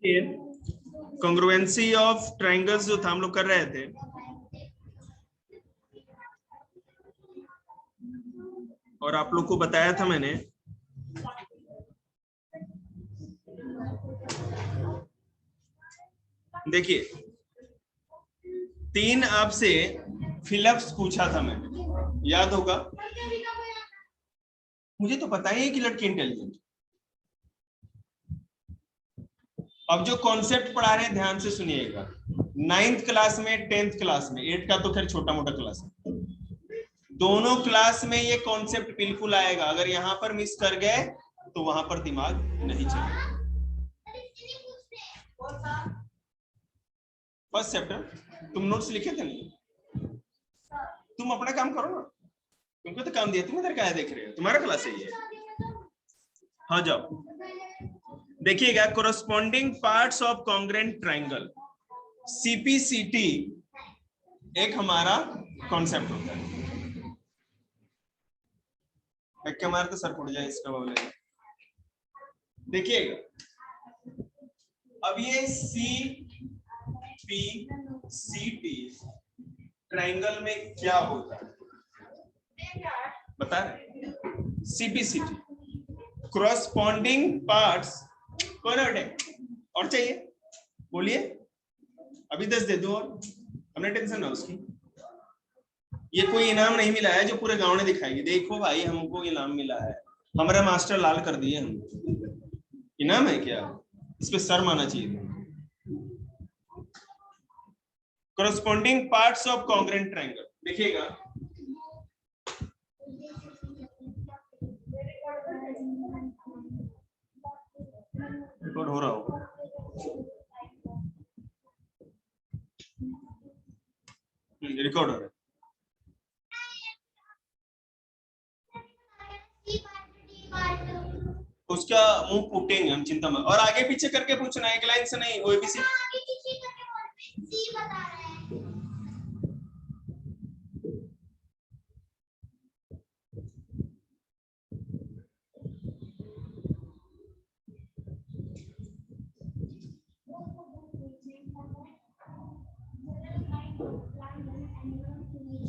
Congruency of triangles जो था हम लोग कर रहे थे, और आप लोग को बताया था मैंने देखिए 3 आपसे फिलअप्स पूछा था मैंने, याद होगा। मुझे तो पता ही है कि लड़की इंटेलिजेंट। अब जो कॉन्सेप्ट पढ़ा रहे हैं ध्यान से सुनिएगा। 9th क्लास में, 10th क्लास में, 8 का तो खैर छोटा मोटा क्लास है, दोनों क्लास में ये कॉन्सेप्ट बिल्कुल आएगा। अगर यहां पर मिस कर गए तो वहां पर दिमाग नहीं चलेगा। फर्स्ट चैप्टर तुम नोट्स लिखे थे नहीं? तुम अपना काम करो ना, तुमको तो काम दिया, तुम इधर क्या देख रहे हो, तुम्हारा क्लास है ये। हाँ जाओ देखिएगा, corresponding parts of congruent triangle, CPCT एक हमारा कॉन्सेप्ट होता है। एक हमारा तो सर फुट जाए इसका बोले। देखिएगा अब ये C P C T triangle में क्या होता है बता रहे। सीपीसीटी कोरस्पॉन्डिंग पार्ट्स, कौन है बेटे और चाहिए बोलिए, अभी 10 दे दो और हमने टेंशन ना उसकी। ये कोई इनाम नहीं मिला है जो पूरे गांव ने दिखाएगी, देखो भाई हमको इनाम मिला है, हमारा मास्टर लाल कर दिए हम। इनाम है क्या, इस पे शर्म आना चाहिए। Corresponding parts of congruent triangle देखिएगा, रिकॉर्ड हो रहा होगा। रिकॉर्ड हो रहा है, उसका मुंह फूटेंगे हम, चिंता मत। और आगे पीछे करके पूछना, एक लाइन से नहीं, वो एबीसी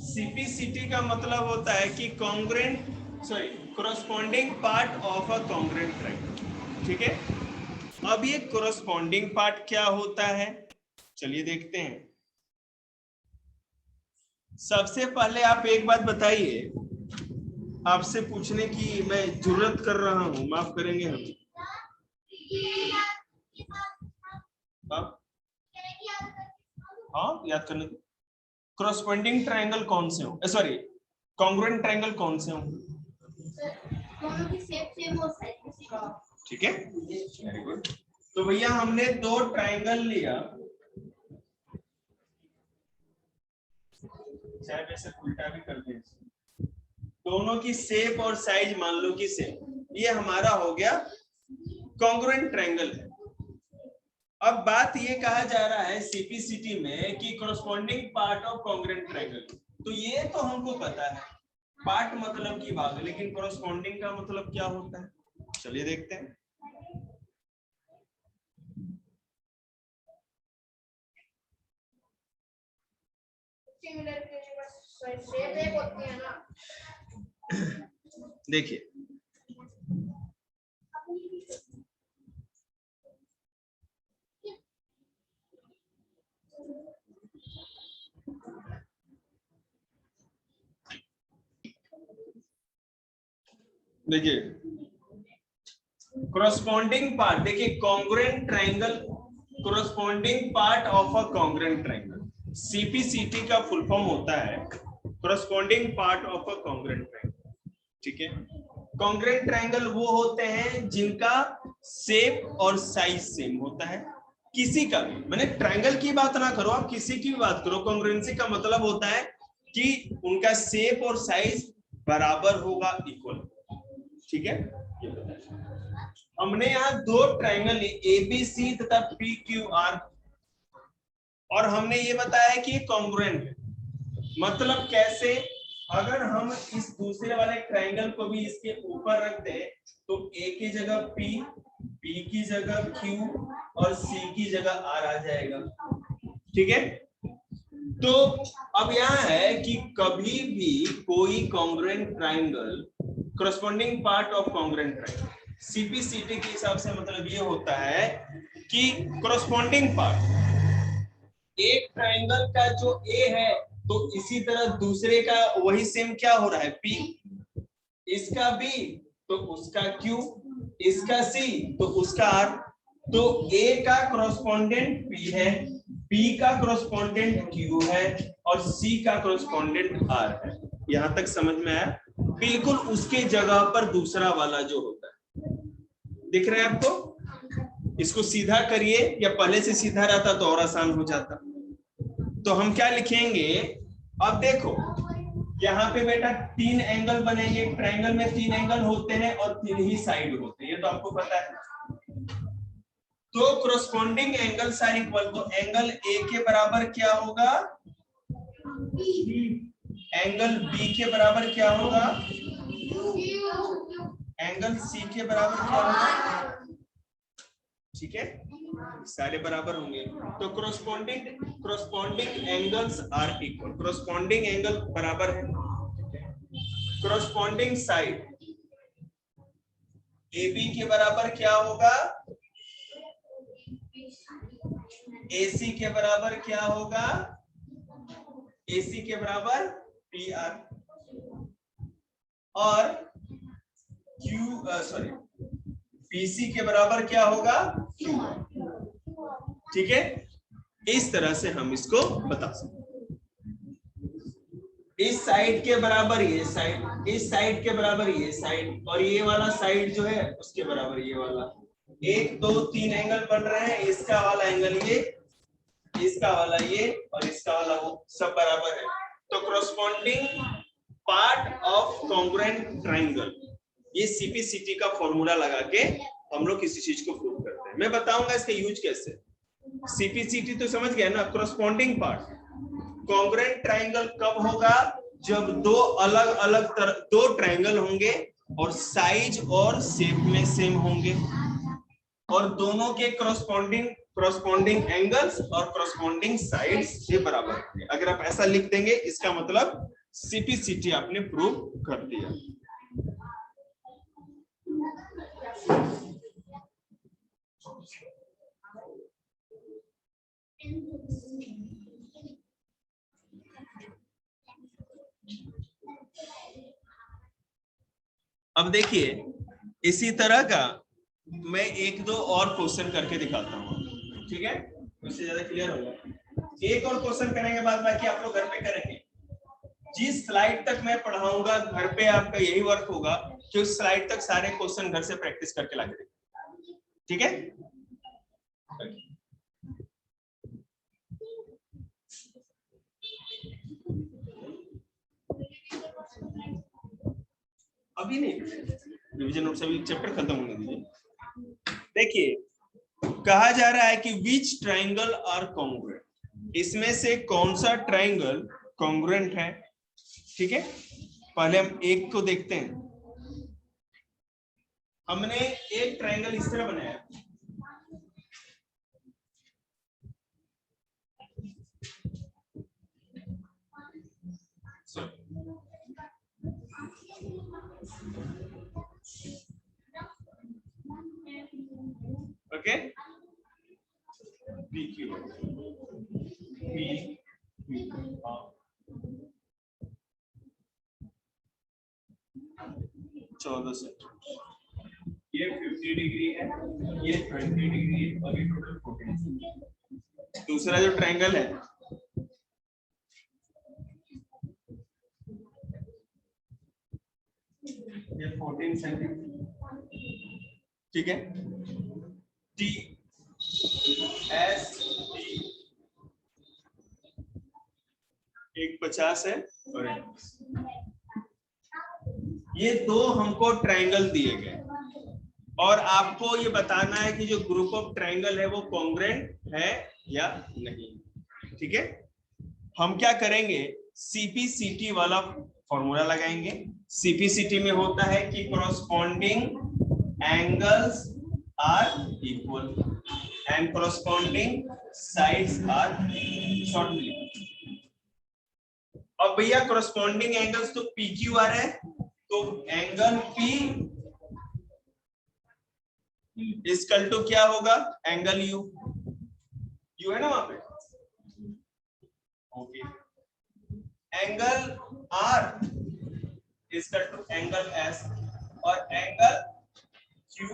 सीपीसीटी का मतलब होता है कि congruent, sorry corresponding part of a congruent triangle. ठीक है, अब ये कोरस्पॉन्डिंग पार्ट क्या होता है चलिए देखते हैं। सबसे पहले आप एक बात बताइए, आपसे पूछने की मैं जरूरत कर रहा हूं, माफ करेंगे हम। हाँ याद करने दो। कोरस्पॉन्डिंग ट्रायंगल कौन से हो, सॉरी कॉन्ग्रुएंट ट्रायंगल कौन से होंगे? ठीक है, वेरी गुड। तो भैया हमने 2 ट्रायंगल लिया, चाहे वैसे उल्टा भी कर दे, दोनों की शेप और साइज मान लो कि सेम, ये हमारा हो गया कॉन्ग्रुएंट ट्रायंगल है। अब बात ये कहा जा रहा है सीपीसीटी में कि corresponding part of congruent triangle, तो ये तो हमको पता है, पार्ट मतलब की भाग, लेकिन कोरस्पॉन्डिंग का मतलब क्या होता है चलिए देखते हैं। देखिए देखिए कोरस्पॉन्डिंग पार्ट, देखिए congruent triangle, corresponding part of a congruent triangle, CPCT का फुल फॉर्म होता है corresponding part of a congruent triangle. ठीक है, कॉन्ग्रुएंट ट्रायंगल वो होते हैं जिनका शेप और साइज सेम होता है, किसी का भी, मैंने ट्रायंगल की बात ना करो, आप किसी की भी बात करो, कॉन्ग्रुएंसी का मतलब होता है कि उनका शेप और साइज बराबर होगा, इक्वल। ठीक है, हमने यहाँ 2 ट्रायंगल एबीसी तथा पीक्यूआर, और हमने ये बताया कि कॉन्ग्रुएंट है, मतलब कैसे, अगर हम इस दूसरे वाले ट्रायंगल को भी इसके ऊपर रख दें तो A की जगह P, B की जगह Q और C की जगह R आ जाएगा। ठीक है, तो अब यहाँ है कि कभी भी कोई congruent triangle, corresponding part of congruent triangle, CPCT के हिसाब से मतलब ये होता है कि corresponding पार्ट एक ट्रायंगल का जो A है तो इसी तरह दूसरे का वही सेम क्या हो रहा है P, इसका B तो उसका Q, इसका C तो उसका R। तो A का correspondent P है, B का correspondent Q है और C का correspondent R है। यहां तक समझ में आया? बिल्कुल उसके जगह पर दूसरा वाला जो होता है, दिख रहा है आपको? इसको सीधा करिए, या पहले से सीधा रहता तो और आसान हो जाता। तो हम क्या लिखेंगे, अब देखो यहाँ पे बेटा 3 एंगल बनेंगे, ट्रायंगल में 3 एंगल होते हैं और 3 ही साइड होते हैं, ये तो आपको पता है। तो corresponding एंगल्स आर इक्वल, तो एंगल ए के बराबर क्या होगा, एंगल बी के बराबर क्या होगा, एंगल सी के बराबर क्या होगा। ठीक है, सारे बराबर होंगे। तो corresponding angles are equal, corresponding angle बराबर है, corresponding साइड AB के बराबर क्या होगा, AC के बराबर क्या होगा, AC के बराबर PR और BC के बराबर क्या होगा QR। ठीक है, इस तरह से हम इसको बता सकते हैं। इस साइड के बराबर ये साइड, इस साइड के बराबर ये साइड, और ये वाला साइड जो है उसके बराबर ये वाला। 1 2 3 एंगल बन रहे हैं, इसका वाला एंगल ये, इसका वाला ये और इसका वाला वो, सब बराबर है। तो corresponding part of congruent triangle, ये सीपीसीटी का फॉर्मूला लगा के हम लोग किसी चीज को प्रूव करते हैं। मैं बताऊंगा इसका यूज कैसे। सीपीसीटी तो समझ गया ना, corresponding पार्ट। कॉन्ग्रुएंट ट्रायंगल कब होगा, जब दो अलग अलग दो ट्रायंगल होंगे और साइज और शेप में सेम होंगे और दोनों के corresponding एंगल्स और corresponding साइड्स ये बराबर होंगे। अगर आप ऐसा लिख देंगे इसका मतलब सीपीसीटी आपने प्रूव कर दिया। अब देखिए इसी तरह का मैं 1-2 और क्वेश्चन करके दिखाता हूँ, ठीक है, उससे ज्यादा क्लियर होगा। एक और क्वेश्चन करेंगे, बाद बाकी आप लोग घर पे करेंगे। जिस स्लाइड तक मैं पढ़ाऊंगा घर पे आपका यही वर्क होगा कि उस स्लाइड तक सारे क्वेश्चन घर से प्रैक्टिस करके लाके देखें, ठीक है। अभी नहीं, रिवीजन नोट सभी चैप्टर खत्म होने दीजिए। देखिए कहा जा रहा है कि विच ट्रायंगल आर कॉन्ग्रुएंट, इसमें से कौन सा ट्रायंगल कॉन्ग्रुएंट है। ठीक है, पहले हम एक को देखते हैं। हमने एक ट्रायंगल इस तरह बनाया, ओके, ये 50 डिग्री है, ये 20 डिग्री है और ये टोटल 40। दूसरा जो ट्रायंगल है ये 14 सेंटीमीटर, ठीक है। टी एस टी एक 50 है और ये दो हमको ट्रायंगल दिए गए और आपको ये बताना है कि जो ग्रुप ऑफ ट्रायंगल है वो कॉन्ग्रुएंट है या नहीं। ठीक है, हम क्या करेंगे, सीपीसीटी वाला फॉर्मूला लगाएंगे। सीपीसीटी में होता है कि corresponding angles are equal and corresponding sides are shortly. अब भैया कॉरस्पॉन्डिंग एंगल्स तो पी क्यू आर है, तो एंगल पी इक्वल टू क्या होगा, एंगल यू, यू है ना वहां पे, okay. Angle are equal to angle S और angle Q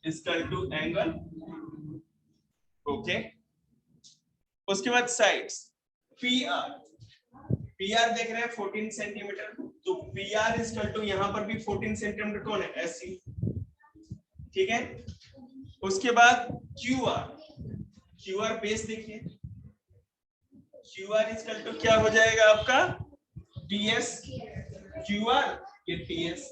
equal to angle, okay. उसके बाद sides, P R, P R देख रहे हैं 14 सेंटीमीटर, तो पी आर इक्वल टू यहां पर भी 14 सेंटीमीटर कौन है, एस सी, ठीक है। उसके बाद Q R, Q R base देखिए, क्यू आर इक्वल टू क्या हो जाएगा आपका, टीएस, क्यू आर ये टीएस,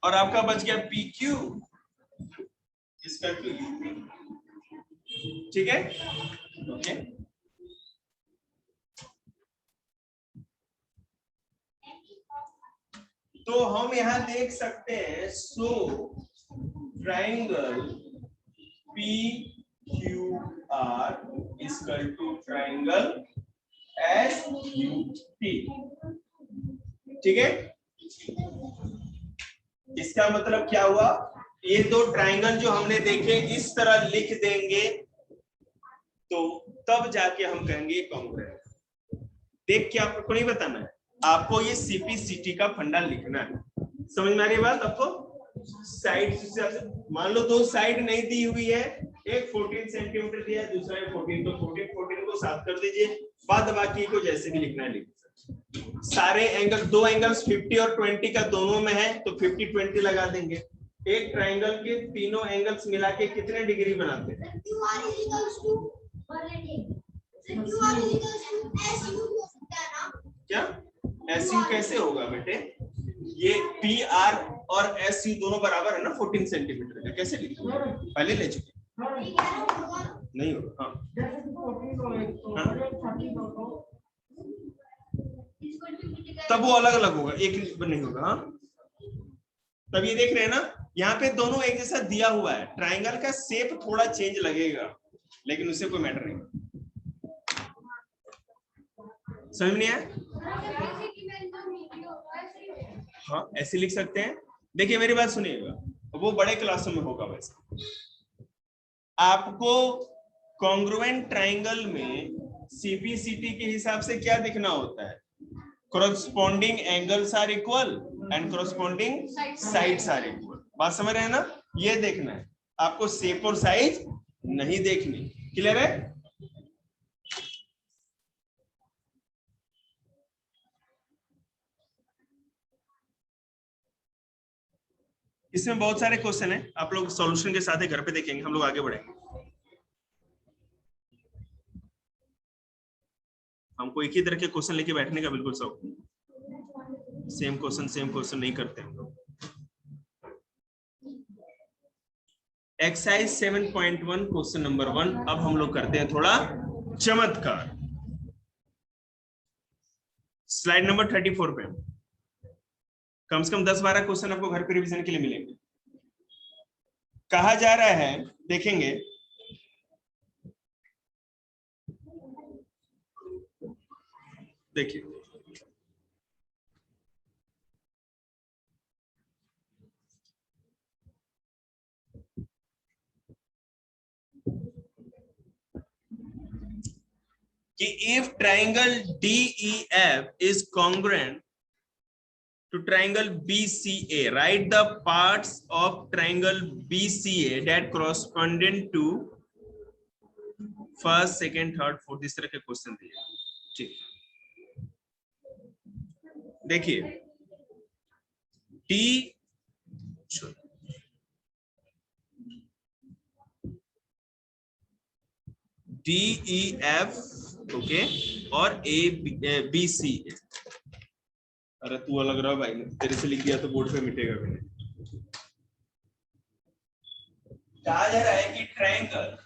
और आपका बच गया P Q equal to UP, ठीक है, ओके। तो हम यहां देख सकते हैं, so triangle P Q R equal to triangle S U T, ठीक है। इसका मतलब क्या हुआ, ये दो ट्राइंगल जो हमने देखे इस तरह लिख देंगे तो तब जाके हम कहेंगे कॉन्ग्रुएंट। देख के आपको नहीं बताना है, आपको ये सीपीसीटी का फंडा लिखना है। समझ में आ रही बात आपको? साइड, मान लो दो साइड नहीं दी हुई है, एक 14 सेंटीमीटर दिया है, दूसरा 14, तो 14 को साथ कर दीजिए, बाद बाकी को जैसे भी लिखना है लिख। सारे एंगल, दो एंगल्स 50 और 20 का दोनों में है तो 50-20 लगा देंगे। एक ट्राइंगल के तीनों एंगल्स मिला के कितने डिग्री बनाते हैं, क्या एस यू कैसे होगा बेटे, ये पी आर और एस यू दोनों बराबर है ना 14 सेंटीमीटर का, कैसे लिखो, पहले ले चुके नहीं होगा, हाँ। तब वो अलग अलग होगा, एक नहीं होगा, हाँ। तब ये देख रहे हैं ना, यहाँ पे दोनों एक जैसा दिया हुआ है, ट्राइंगल का शेप थोड़ा चेंज लगेगा लेकिन उससे कोई मैटर नहीं, समझ नहीं आया? हाँ ऐसे लिख सकते हैं। देखिए मेरी बात सुनिएगा, वो बड़े क्लासों में होगा। वैसे आपको कॉन्ग्रुएंट ट्राइंगल में सीपीसीटी के हिसाब से क्या दिखना होता है, corresponding angles are equal and corresponding sides are equal। बात समझ रहे हैं ना? ये देखना है आपको, शेप और साइज नहीं देखनी। क्लियर है? इसमें बहुत सारे क्वेश्चन हैं, आप लोग सॉल्यूशन के साथ ही घर पे देखेंगे, हम लोग आगे बढ़ेंगे। हमको एक ही तरह के क्वेश्चन लेके बैठने का बिल्कुल शौक नहीं, सेम क्वेश्चन नहीं करते हम लोग। Exercise 7.1 question number 1। अब हम लोग करते हैं थोड़ा चमत्कार। स्लाइड नंबर 34 पे कम से कम 10-12 क्वेश्चन आपको घर पे रिवीजन के लिए मिलेंगे। कहा जा रहा है, देखेंगे, देखिए कि if triangle DEF is congruent to triangle BCA, write the parts of triangle BCA that corresponding to first, second, third, fourth, इस तरह के क्वेश्चन दिए। ठीक, देखिए DEF, ओके, और ABC। अरे तू अलग रहा भाई, तेरे से लिख दिया तो बोर्ड पे मिटेगा भी नहीं। कहा जा रहा है कि ट्रायंगल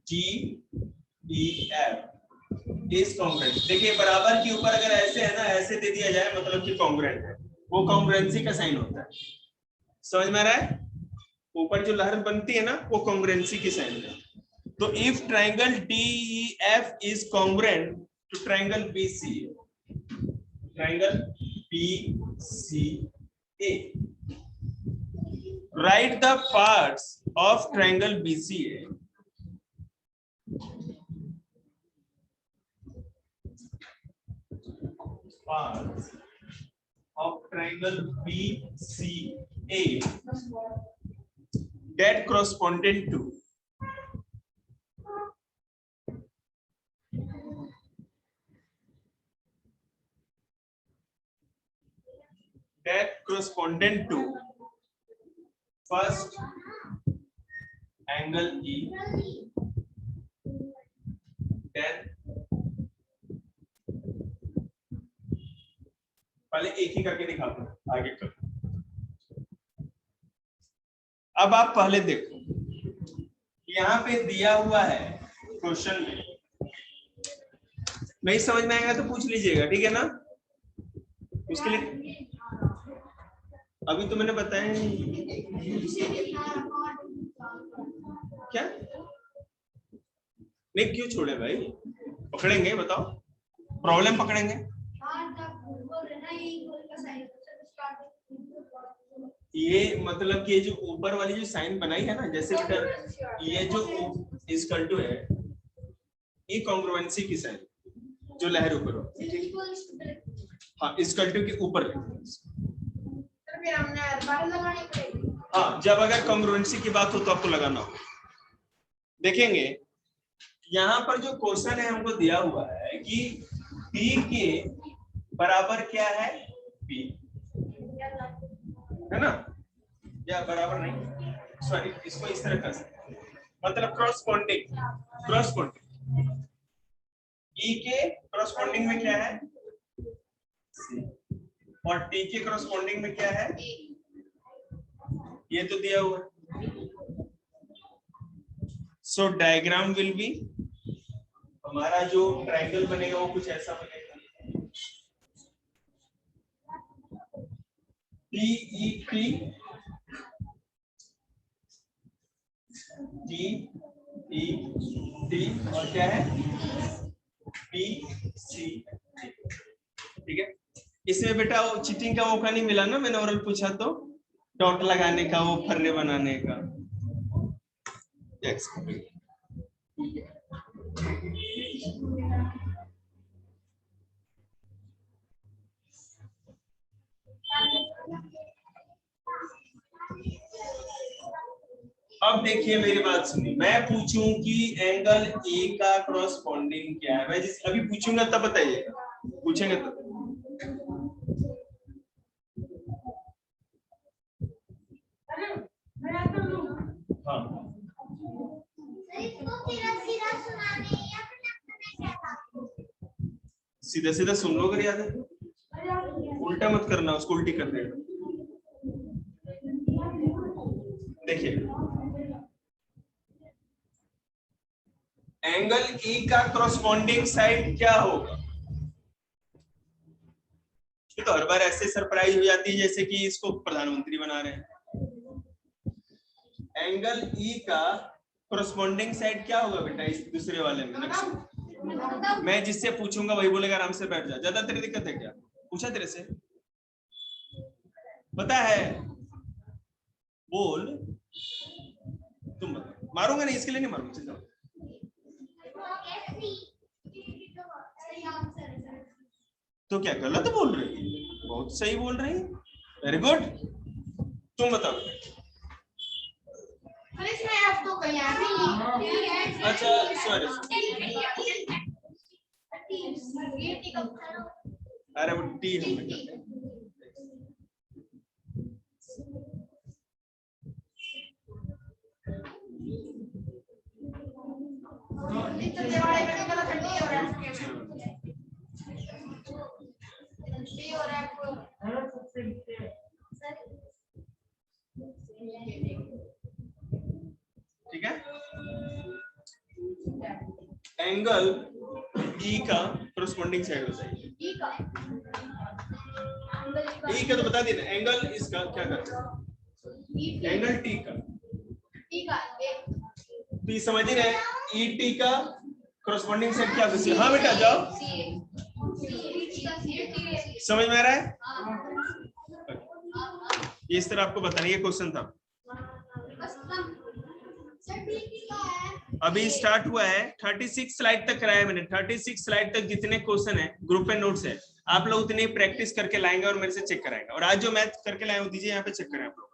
DEF इज कॉन्ग्रुएंट। देखिए बराबर के ऊपर अगर ऐसे है ना, ऐसे दे दिया जाए मतलब कि कॉन्ग्रुएंट है, वो कॉन्ग्रुएंसी का साइन होता है। समझ में आ रहा है? ऊपर जो लहर बनती है ना, वो कॉन्ग्रुएंसी की साइन है। तो if triangle DEF is congruent to triangle BCA, triangle BCA, write the parts of triangle BCA. Parts of triangle BCA that corresponding to first angle E, then पहले एक ही करके दिखाता हूं, आगे कर। अब आप पहले देखो, यहाँ पे दिया हुआ है क्वेश्चन में, नहीं समझ में आएगा तो पूछ लीजिएगा, ठीक है ना? उसके लिए अभी तो मैंने बताया क्या नहीं, क्यों छोड़े भाई? पकड़ेंगे, बताओ प्रॉब्लम पकड़ेंगे। ये मतलब कि जो ऊपर वाली जो साइन बनाई है ना, जैसे ये जो इक्वल टू है, ये कॉन्ग्रुएंसी की साइन जो लहर ऊपर हो, हाँ इक्वल टू के ऊपर। हाँ, जब अगर कॉन्ग्रुएंसी की बात हो तो आपको लगाना हो। देखेंगे यहाँ पर जो क्वेश्चन है हमको दिया हुआ है कि P के बराबर क्या है, P है ना, या बराबर नहीं, सॉरी इसको इस तरह कर सकते हैं, मतलब क्रॉसपोंडिंग E के क्रॉसपोंडिंग में क्या है C, और T के क्रॉसपोंडिंग में क्या है, ये तो दिया हुआ है। सो डायग्राम विल बी, हमारा जो ट्रायंगल बनेगा वो कुछ ऐसा बनेगा, DEP DET और क्या है BC, ठीक है। इसमें बेटा वो चीटिंग का मौका नहीं मिला ना, मैंने ओरल पूछा तो डॉट लगाने का, वो फर्रे बनाने का। अब देखिए मेरी बात सुनिए, मैं पूछूं कि एंगल ए का क्रॉसपोंडिंग क्या है, मैं जिस अभी पूछूंगा तब बताइएगा, पूछेंगे तब। हाँ सीधा सीधा सुन लो, अगर याद है, उल्टा मत करना, उसको उल्टी कर देगा। देखिए एंगल E का क्रॉसपोंडिंग साइड क्या होगा? तो हर बार ऐसे सरप्राइज हो जाती है जैसे कि इसको प्रधानमंत्री बना रहे हैं। एंगल E का क्रॉसपोंडिंग साइड क्या होगा बेटा इस दूसरे वाले में? मैं जिससे पूछूंगा वही बोलेगा आराम से बैठ जा, ज्यादा तेरी दिक्कत है क्या? पूछा तेरे से, पता है, बोल, तुम बता। मारूंगा नहीं, इसके लिए नहीं मारूंगा, चल। तो क्या गलत बोल रही? बहुत सही बोल रही, वेरी गुड। तुम बताओ। अच्छा सॉरी, अरे वो टी है। ठीक है, एंगल ई का कोरस्पॉन्डिंग साइड बताइए। ई का तो बता देना, एंगल इसका क्या करता है, एंगल टी का। तो ये समझ रहे हैं, ई टी का कोरस्पॉन्डिंग साइड क्या होती है? हाँ बेटा जाओ, समझ में आ रहा है? ये इस तरह आपको बताना, ये क्वेश्चन था। अभी स्टार्ट हुआ है, 36 स्लाइड तक कराया मैंने। 36 स्लाइड तक जितने क्वेश्चन है ग्रुप में नोट्स है, आप लोग उतने प्रैक्टिस करके लाएंगे और मेरे से चेक कराएंगे। और आज जो मैथ करके लाए वो दीजिए यहाँ पे, चेक करें आप लोग।